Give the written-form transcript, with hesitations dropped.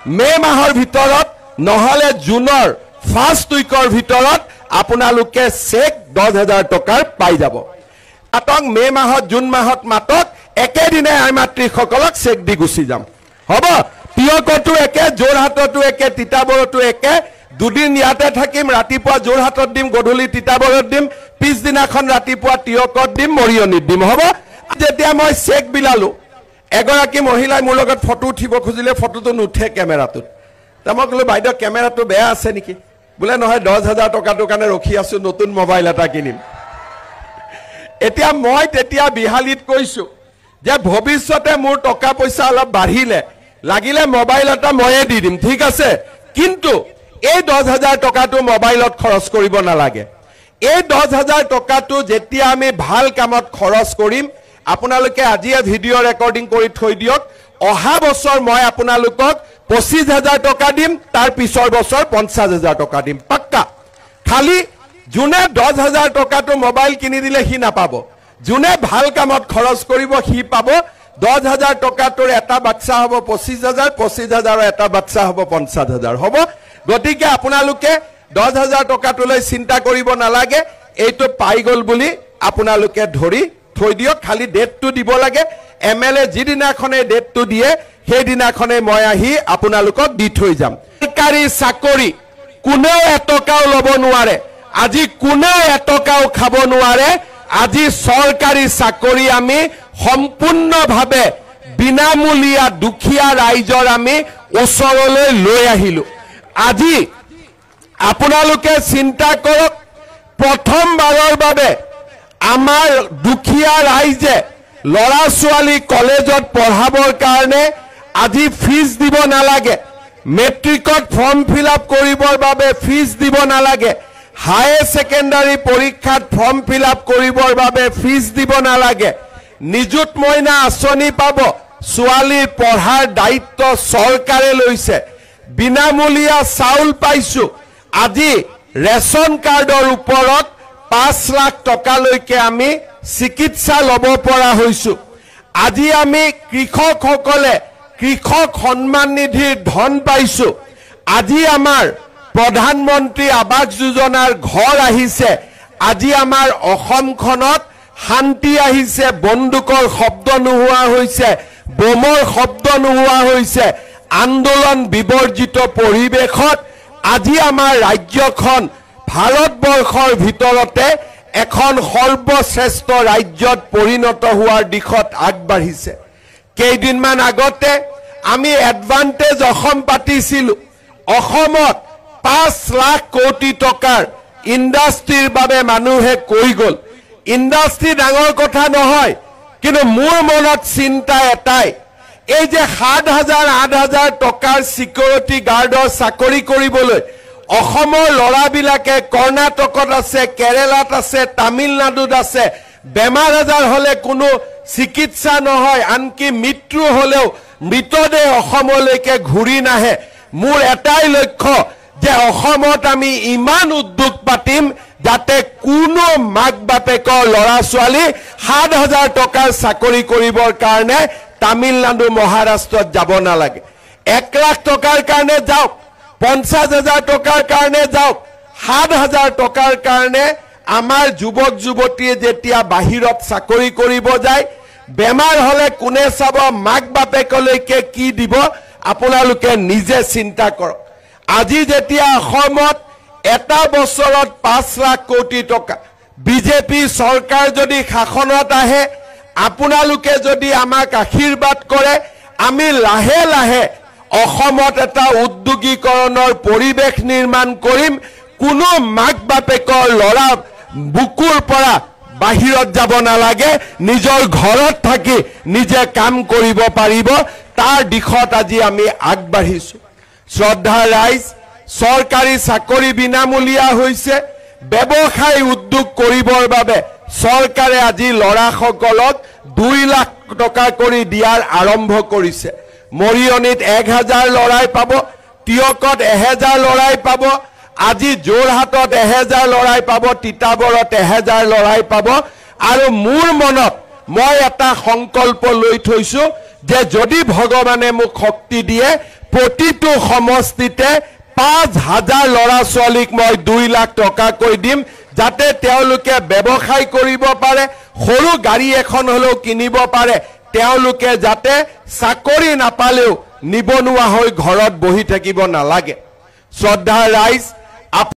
মে মাহৰ ভিতৰত নহলে জুনৰ ফাৰ্ষ্ট উইকৰ ভিতৰত আপোনালোকে চেক 10,000 টকাৰ পাই যাব আতক মে মাহত জুন মাহত মাতক একেদিনে আই মাতৃসকলক চেক দি গুছি যাম হ'ব টিয়কটো একে জোৰহাটতো একে তিতাবৰতো একে দুদিন ইয়াতে থাকিম ৰাতিপুৱা জোৰহাটত দিম গধূলি তিতাবৰত দিম পিছদিনাখন ৰাতিপুৱা টিয়কত দিম মৰিয়নিত দিম হ'ব যেতিয়া মই চেক বিলালো এগৰাকী মহিলাই মোৰ লগত ফটো উঠিব খুজিলে ফটোটো নুঠে কেমেৰাটোত মই ক'লো বাইদেউ কেমেৰাটো বেয়া আছে নেকি বোলে নহয় 10,000 টকাটোৰ কাৰণে ৰখি আছো নতুন মোবাইল এটা কিনিম এতিয়া মই তেতিয়া বিহালিত কৈছো যে ভৱিষ্যতে মোৰ টকা পইচা অলপ বাঢ়িলে লাগিলে মোবাইল এটা ময়ে দি দিম ঠিক আছে কিন্তু এই 10,000 টকাটো মোবাইলত খৰচ কৰিব নালাগে এই 10,000 টকাটো যেতিয়া আমি ভাল কামত খৰচ কৰিম আপোনালোকে আজিয়ে ভিডিও ৰেকৰ্ডিং কৰি থৈ দিয়ক অহা বছৰ মই আপোনালোকক 25,000 টকা দিম তাৰ পিছৰ বছৰ 50,000 টকা দিম পাক্কা খালি জুনে 10,000 টকাটো মোবাইল কিনি দিলে হি নাপাব জুনে ভাল কামত খৰচ কৰিব হি পাব 10,000 টকাটোৰ এটা বাক্সা হ'ব 25,000 25,000 এটা বাক্সা হ'ব 50,000 হ'ব গতিকে আপোনালোকে 10,000 টকাটোলৈ চিন্তা কৰিব নালাগে এইটো পাই গল বুলি আপোনালোকে ধৰি থৈ দিয়ক খালি ডেটটো দিব লাগে এমএলএ যিদিনাখনে ডেটটো দিয়ে সেই দিনাখনে মই আহি আপোনালোকক দি থৈ যাম চৰকাৰী চাকৰি কোনেও এটকাও ল'ব নোৱাৰে আজি কোনেও এটকাও খাব নোৱাৰে আজি চৰকাৰী চাকৰি আমি সম্পূৰ্ণভাৱে বিনামূলীয়া দুখীয়া ৰাইজৰ আমি ওচৰলৈ লৈ আহিলো আজি আপোনালোকে চিন্তা কৰক প্ৰথমবাৰৰ বাবে আমাৰ দুখীয়া ৰাইজে লৰা ছোৱালী কলেজত পঢ়াবৰ কাৰণে আজি ফিজ দিব নালাগে মেট্ৰিকত ফৰ্ম ফিল আপ কৰিবৰ বাবে ফিজ দিব নালাগে হায়াৰ সেকেন্ডাৰী পৰীক্ষাত ফৰ্ম ফিল আপ কৰিবৰ বাবে ফিজ দিব নালাগে নিযুত মইনা আঁচনি পাব ছোৱালীৰ পঢ়াৰ দায়িত্ব চৰকাৰে লৈছে বিনামূলীয়া চাউল পাইছো আজি ৰেশন কাৰ্ডৰ ওপৰত 5 লাখ টকালৈকে আমি চিকিৎসা ল'ব পৰা হৈছো আজি আমি কৃষকসকলে কৃষক সন্মান নিধিৰ ধন পাইছো আজি আমাৰ প্ৰধানমন্ত্ৰী আৱাস যোজনাৰ ঘৰ আহিছে আজি আমাৰ অসমখনত শান্তি আহিছে বন্দুকৰ শব্দ নোহোৱা হৈছে বোমৰ শব্দ নোহোৱা হৈছে আন্দোলন বিবৰ্জিত পৰিবেশত আজি আমাৰ ৰাজ্যখন ভাৰতবৰ্ষৰ ভিতৰতে এখন সৰ্বশ্ৰেষ্ঠ ৰাজ্যত পৰিণত হোৱাৰ দিশত আগবাঢ়িছে কেইদিনমান আগতে আমি এডভান্টেজ অসম পাতিছিলো অসমত 5 লাখ কোটি টকাৰ ইণ্ডাষ্ট্ৰীৰ বাবে মানুহে কৈ গল ইণ্ডাষ্ট্ৰী ডাঙৰ কথা নহয় কিন্তু মোৰ মনত চিন্তা এটাই এই যে 7,000 8,000 টকাৰ সিকিউৰিটি গাৰ্ডৰ চাকৰি কৰিবলৈ অসমৰ লৰাবিলাকে কৰ্ণাটকত আছে কেৰালাত আছে তামিলনাডুত আছে বেমাৰ আজাৰ হলে কোনো চিকিৎসা নহয় আনকি মৃত্যু হলেও মৃতদেহ অসমলৈকে ঘূৰি নাহে মোৰ এটাই লক্ষ্য যে অসমত আমি ইমান উদ্যোগ পাতিম যাতে কোনো মাক বাপেকৰ লৰা ছোৱালী 7,000 টকাৰ চাকৰি কৰিবৰ কাৰণে তামিলনাডু মহাৰাষ্ট্ৰত যাব নালাগে 1 লাখ টকাৰ কাৰণে যাওক 50,000 টকাৰ কাৰণে যাওক 7,000 টকাৰ কাৰণে আমাৰ যুৱক যুৱতীয়ে যেতিয়া বাহিৰত চাকৰি কৰিব যায় বেমাৰ হলে কোনে চাব মাক বাপেকলৈকে কি দিব আপোনালোকে নিজে চিন্তা কৰক আজি যেতিয়া অসমত এটা বছৰত 5 লাখ কোটি টকা বিজেপি চৰকাৰ যদি শাসনত আহে আপোনালোকে যদি আমাক আশীৰ্বাদ কৰে আমি লাহে লাহে অসমত এটা উদ্যোগীকৰণৰ পৰিবেশ নিৰ্মাণ কৰিম কোনো মাক বাপেকৰ লৰা বুকুৰ পৰা বাহিৰত যাব নালাগে নিজৰ ঘৰত থাকি নিজে কাম কৰিব পাৰিব তাৰ দিশত আজি আমি আগবাঢ়িছো শ্ৰদ্ধা ৰাইজ চৰকাৰী চাকৰি বিনামূলীয়া হৈছে ব্যৱসায় উদ্যোগ কৰিবৰ বাবে চৰকাৰে আজি লৰাসকলক 2 লাখ টকা কৰি দিয়াৰ আৰম্ভ কৰিছে মৰিয়নিত 1,000 লৰাই পাব টিয়কত 1,000 লৰাই পাব আজি জোৰহাটত 1,000 লৰাই পাব তিতাবৰত 1,000 লৰাই পাব আৰু মোৰ মনত মই এটা সংকল্প লৈ থৈছো যে যদি ভগৱানে মোক শক্তি দিয়ে প্ৰতিটো সমষ্টিতে 5,000 ল'ৰা ছোৱালীক মই 2 লাখ টকাকৈ দিম যাতে তেওঁলোকে ব্যৱসায় কৰিব পাৰে সৰু গাড়ী এখন হলেও কিনিব পাৰে তেওঁলোকে যাতে চাকৰি নাপালেও নিবনুৱা হৈ ঘৰত বহি থাকিব নালাগে শ্ৰদ্ধাৰ ৰাইজ